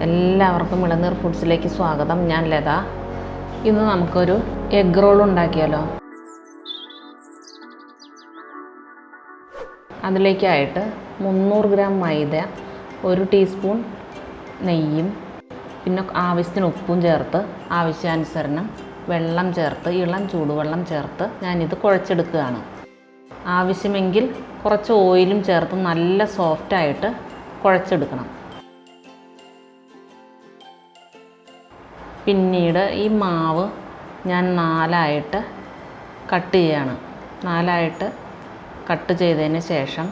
എല്ലാവർക്കും ഇളനീർ ഫുഡ്സിലേക്ക് സ്വാഗതം. ഞാൻ ലത. ഇന്ന് നമുക്കൊരു എഗ് റോൾ ഉണ്ടാക്കിയാലോ. അതിലേക്കായിട്ട് 300 ഗ്രാം മൈദ, 1 ടീസ്പൂൺ നെയ്യും, പിന്നെ ആവശ്യത്തിന് ഉപ്പും ചേർത്ത് ആവശ്യാനുസരണം വെള്ളം ചേർത്ത് ഇളം ചൂടുവെള്ളം ചേർത്ത് ഞാനിത് കുഴച്ചെടുക്കുകയാണ്. ആവശ്യമെങ്കിൽ കുറച്ച് ഓയിലും ചേർത്ത് നല്ല സോഫ്റ്റായിട്ട് കുഴച്ചെടുക്കണം. പിന്നീട് ഈ മാവ് ഞാൻ 4ആയിട്ട് കട്ട് ചെയ്യുകയാണ്. 4ആയിട്ട് കട്ട് ചെയ്തതിന് ശേഷം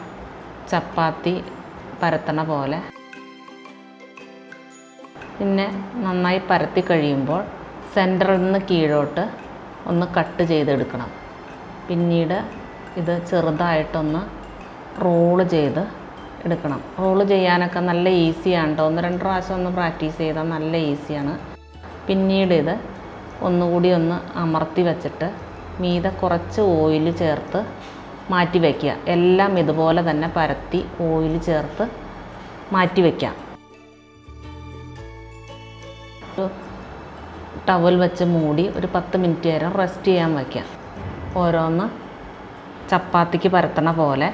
ചപ്പാത്തി പരത്തണ പോലെ പിന്നെ നന്നായി പരത്തി കഴിയുമ്പോൾ സെൻറ്ററിൽ നിന്ന് കീഴോട്ട് ഒന്ന് കട്ട് ചെയ്തെടുക്കണം. പിന്നീട് ഇത് ചെറുതായിട്ടൊന്ന് റോള് ചെയ്ത് എടുക്കണം. റോള് ചെയ്യാനൊക്കെ നല്ല ഈസിയാണ് കേട്ടോ. 1-2 പ്രാവശ്യം ഒന്ന് പ്രാക്ടീസ് ചെയ്താൽ നല്ല ഈസിയാണ്. പിന്നീട് ഇത് ഒന്നുകൂടി ഒന്ന് അമർത്തി വെച്ചിട്ട് മീതെ കുറച്ച് ഓയിൽ ചേർത്ത് മാറ്റി വയ്ക്കുക. എല്ലാം ഇതുപോലെ തന്നെ പരത്തി ഓയിൽ ചേർത്ത് മാറ്റി വയ്ക്കാം. ടവൽ വെച്ച് മൂടി ഒരു 10 മിനിറ്റ് നേരം റെസ്റ്റ് ചെയ്യാൻ വയ്ക്കാം. ഓരോന്ന് ചപ്പാത്തിക്ക് പരത്തണ പോലെ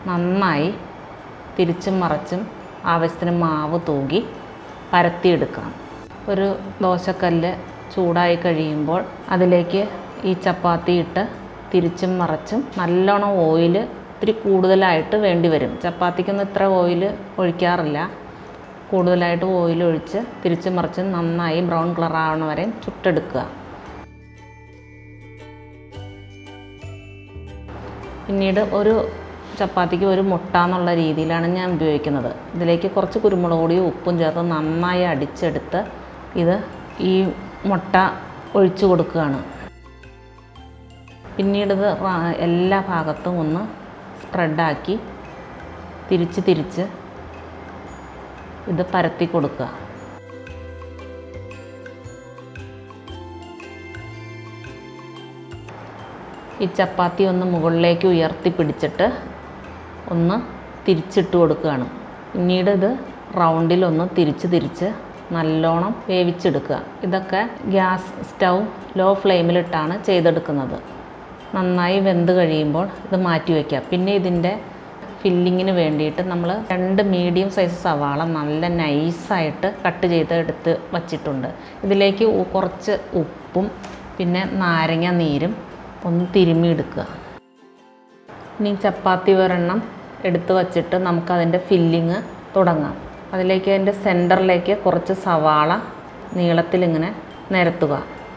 നന്നായി തിരിച്ചും മറിച്ചും ആവശ്യത്തിന് മാവ് തൂകി പരത്തിയെടുക്കണം. ഒരു ദോശക്കല്ല് ചൂടായി കഴിയുമ്പോൾ അതിലേക്ക് ഈ ചപ്പാത്തി ഇട്ട് തിരിച്ചും മറിച്ചും നല്ലോണം ഓയിൽ ഇത്തിരി കൂടുതലായിട്ട് വേണ്ടി വരും. ചപ്പാത്തിക്കൊന്നും ഇത്ര ഓയിൽ ഒഴിക്കാറില്ല. കൂടുതലായിട്ട് ഓയിൽ ഒഴിച്ച് തിരിച്ചും മറിച്ചും നന്നായി ബ്രൗൺ കളർ ആവണ വരെ ചുട്ടെടുക്കുക. പിന്നീട് ഒരു ചപ്പാത്തിക്ക് ഒരു മുട്ട എന്നുള്ള രീതിയിലാണ് ഞാൻ ഉപയോഗിക്കുന്നത്. ഇതിലേക്ക് കുറച്ച് കുരുമുളക് പൊടിയും ഉപ്പും ചേർത്ത് നന്നായി അടിച്ചെടുത്ത് ഇത് ഈ മുട്ട ഒഴിച്ചു കൊടുക്കുകയാണ്. പിന്നീട് ഇത് എല്ലാ ഭാഗത്തും ഒന്ന് സ്പ്രെഡാക്കി തിരിച്ച് ഇത് പരത്തി കൊടുക്കുക. ഈ ചപ്പാത്തി ഒന്ന് മുകളിലേക്ക് ഉയർത്തി പിടിച്ചിട്ട് ഒന്ന് തിരിച്ചിട്ട് കൊടുക്കുകയാണ്. പിന്നീട് ഇത് റൗണ്ടിലൊന്ന് തിരിച്ച് നല്ലോണം വേവിച്ചെടുക്കുക. ഇതൊക്കെ ഗ്യാസ് സ്റ്റൗ ലോ ഫ്ലെയിമിലിട്ടാണ് ചെയ്തെടുക്കുന്നത്. നന്നായി വെന്ത് കഴിയുമ്പോൾ ഇത് മാറ്റി വയ്ക്കുക. പിന്നെ ഇതിൻ്റെ ഫില്ലിങ്ങിന് വേണ്ടിയിട്ട് നമ്മൾ 2 മീഡിയം സൈസ് സവാള നല്ല നൈസായിട്ട് കട്ട് ചെയ്ത് എടുത്ത് വച്ചിട്ടുണ്ട്. ഇതിലേക്ക് കുറച്ച് ഉപ്പും പിന്നെ നാരങ്ങ നീരും ഒന്ന് തിരുമ്മിയെടുക്കുക. ഇനി ചപ്പാത്തി ഒരെണ്ണം എടുത്ത് വച്ചിട്ട് നമുക്കതിൻ്റെ ഫില്ലിങ് തുടങ്ങാം. അതിലേക്ക് അതിൻ്റെ സെൻറ്ററിലേക്ക് കുറച്ച് സവാള നീളത്തിലിങ്ങനെ നിരത്തുക.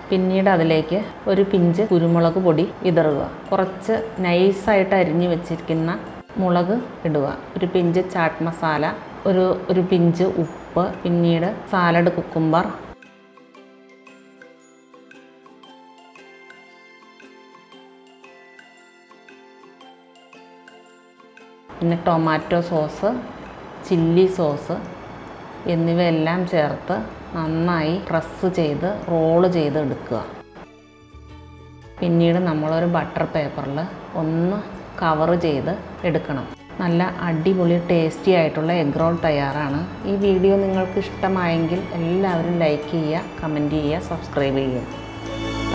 പിന്നീട് അതിലേക്ക് ഒരു പിഞ്ച് കുരുമുളക് പൊടി വിതറുക. കുറച്ച് നൈസായിട്ട് അരിഞ്ഞു വെച്ചിരിക്കുന്ന മുളക് ഇടുക. ഒരു പിഞ്ച് ചാട്ട് മസാല, ഒരു പിഞ്ച് ഉപ്പ്, പിന്നീട് സാലഡ് കുക്കുംബർ, പിന്നെ ടൊമാറ്റോ സോസ്, ചില്ലി സോസ് എന്നിവയെല്ലാം ചേർത്ത് നന്നായി പ്രസ് ചെയ്ത് റോള് ചെയ്ത് എടുക്കുക. പിന്നീട് നമ്മളൊരു ബട്ടർ പേപ്പറിൽ ഒന്ന് കവർ ചെയ്ത് എടുക്കണം. നല്ല അടിപൊളി ടേസ്റ്റി ആയിട്ടുള്ള എഗ് റോൾ തയ്യാറാണ്. ഈ വീഡിയോ നിങ്ങൾക്ക് ഇഷ്ടമായെങ്കിൽ എല്ലാവരും ലൈക്ക് ചെയ്യുക, കമൻറ്റ് ചെയ്യുക, സബ്സ്ക്രൈബ് ചെയ്യുക.